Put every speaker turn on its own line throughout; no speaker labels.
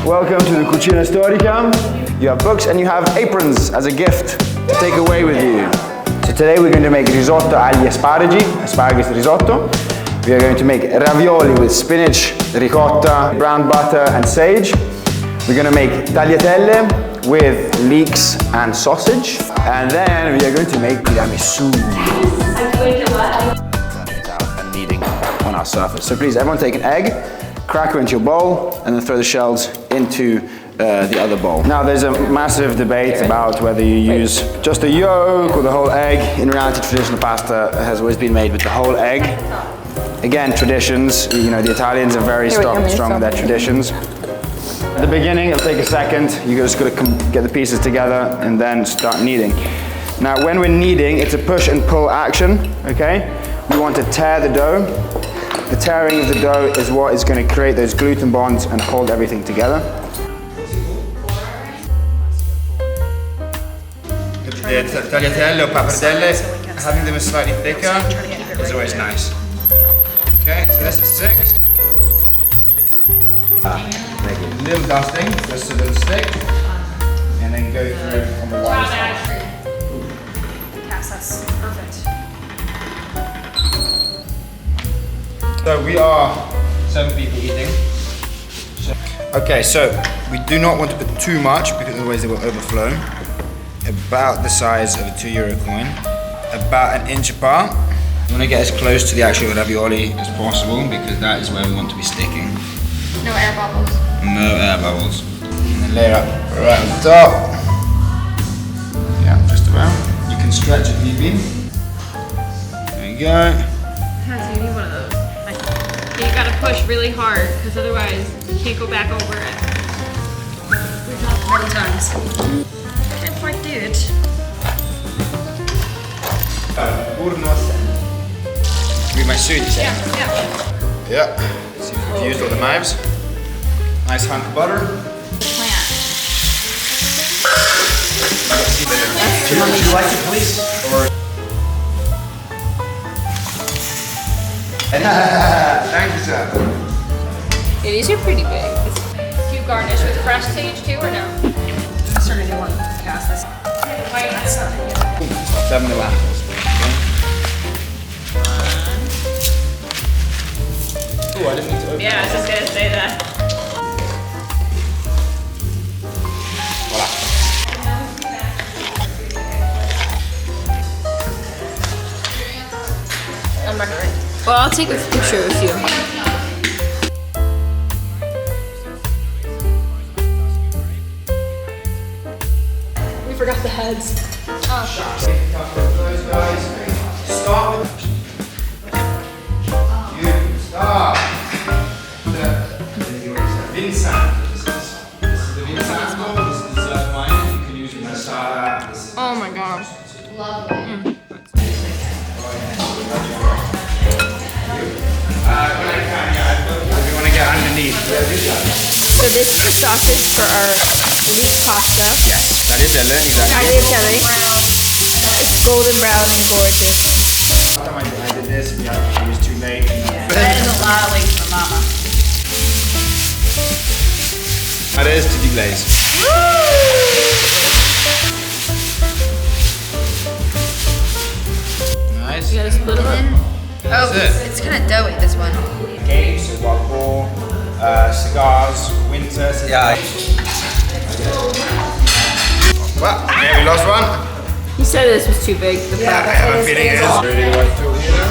Welcome to the Cucina Storica. You have books and you have aprons as a gift to take away with you. So today we're going to make risotto agli asparagi, asparagus risotto. We are going to make ravioli with spinach, ricotta, brown butter and sage. We're going to make tagliatelle with leeks and sausage. And then we are going to make tiramisu. And kneading on our surface. So please, everyone take an egg, crack it into your bowl, and then throw the shells into the other bowl. Now there's a massive debate about whether you use just a yolk or the whole egg. In reality, traditional pasta has always been made with the whole egg. Again, traditions, you know, the Italians are very strong with their traditions. At the beginning, it'll take a second. You just gotta get the pieces together and then start kneading. Now, when we're kneading, it's a push and pull action, okay? We want to tear the dough. The tearing of the dough is what is going to create those gluten bonds and hold everything together. The tagliatelle or pappardelle, having them slightly thicker is always nice. Okay, so this is 6. A little dusting, just so it doesn't stick, and then go through on the one side.
Yes, that's perfect.
So we are 7 people eating. Okay, so we do not want to put too much because otherwise they will overflow. About the size of a €2 coin, about an inch apart. You want to get as close to the actual ravioli as possible because that is where we want to be sticking.
No air bubbles.
No air bubbles. And then layer up right on top. Yeah, just around. You can stretch if need be. There you go.
You need one of those. You gotta push really hard because otherwise you can't go back over it. We've done it many times. Can't quite do it.
Read my suit, you say?
Yeah.
Yeah. See if we've used all the knives. Nice hunk of butter.
Plant.
Would you like it, please? Or thank you, sir.
Yeah, these are pretty big. Do you garnish with fresh sage too, or no? I'm starting to do one past this. Why not?
7 lentils. Oh, I didn't need to open it.
Yeah, I was just gonna say that. I'm not ready. Well, I'll take a picture with you. We forgot the heads. Oh, gosh.
Those guys. Start with. You start. Vincent. This is the Vincent bowl. This is the dessert wine. You can use masala.
Oh my gosh. Lovely.
We want to get underneath.
So this is the sausage for our Leek pasta.
Yes, tagliatelle.
Tagliatelle. It's golden brown and gorgeous.
Last time I did this, it was too late.
That is a lot of Leek for Mama.
That is to deglaze. Nice.
You gotta split them up.
That's it.
It's kind of doughy, this one.
Cakes, wild boar, cigars, winter. Yeah. Well, yeah, we lost one.
You said this was too big.
I have a feeling it is. Really white tool here.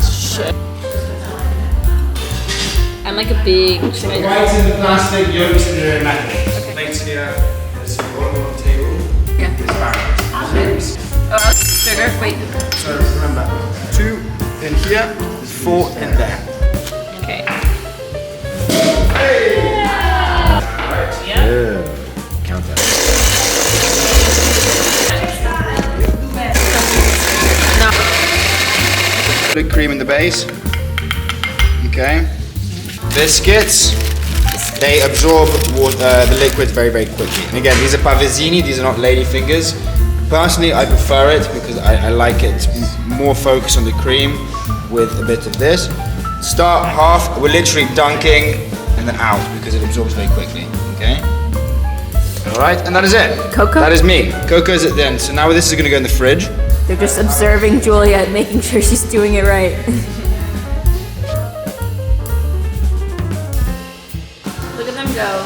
Shit. I'm like a big
Whites in the plastic, yolks in the metal. Plates here. There's some water on the table.
Yeah.
Asparagus.
Sugar. Wait.
So remember, 2 in here, there's 4 in there.
Okay.
Hey!
Yeah.
Count that.
No.
Big cream in the base. Okay. Biscuits. They absorb the liquid very, very quickly. And again, these are pavesini, these are not lady fingers. Personally, I prefer it because I like it more focus on the cream with a bit of this. Start half, we're literally dunking and then out because it absorbs very quickly, okay? All right, and that is it.
Cocoa?
That is me. Cocoa's at the end. So now this is gonna go in the fridge.
They're just observing Julia, making sure she's doing it right. Look at them go.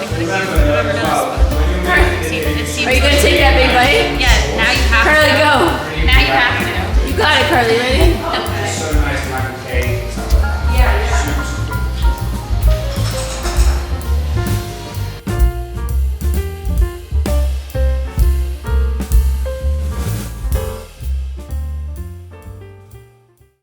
Are you gonna take that big bite?
Yeah, now you have
Carly,
to.
go.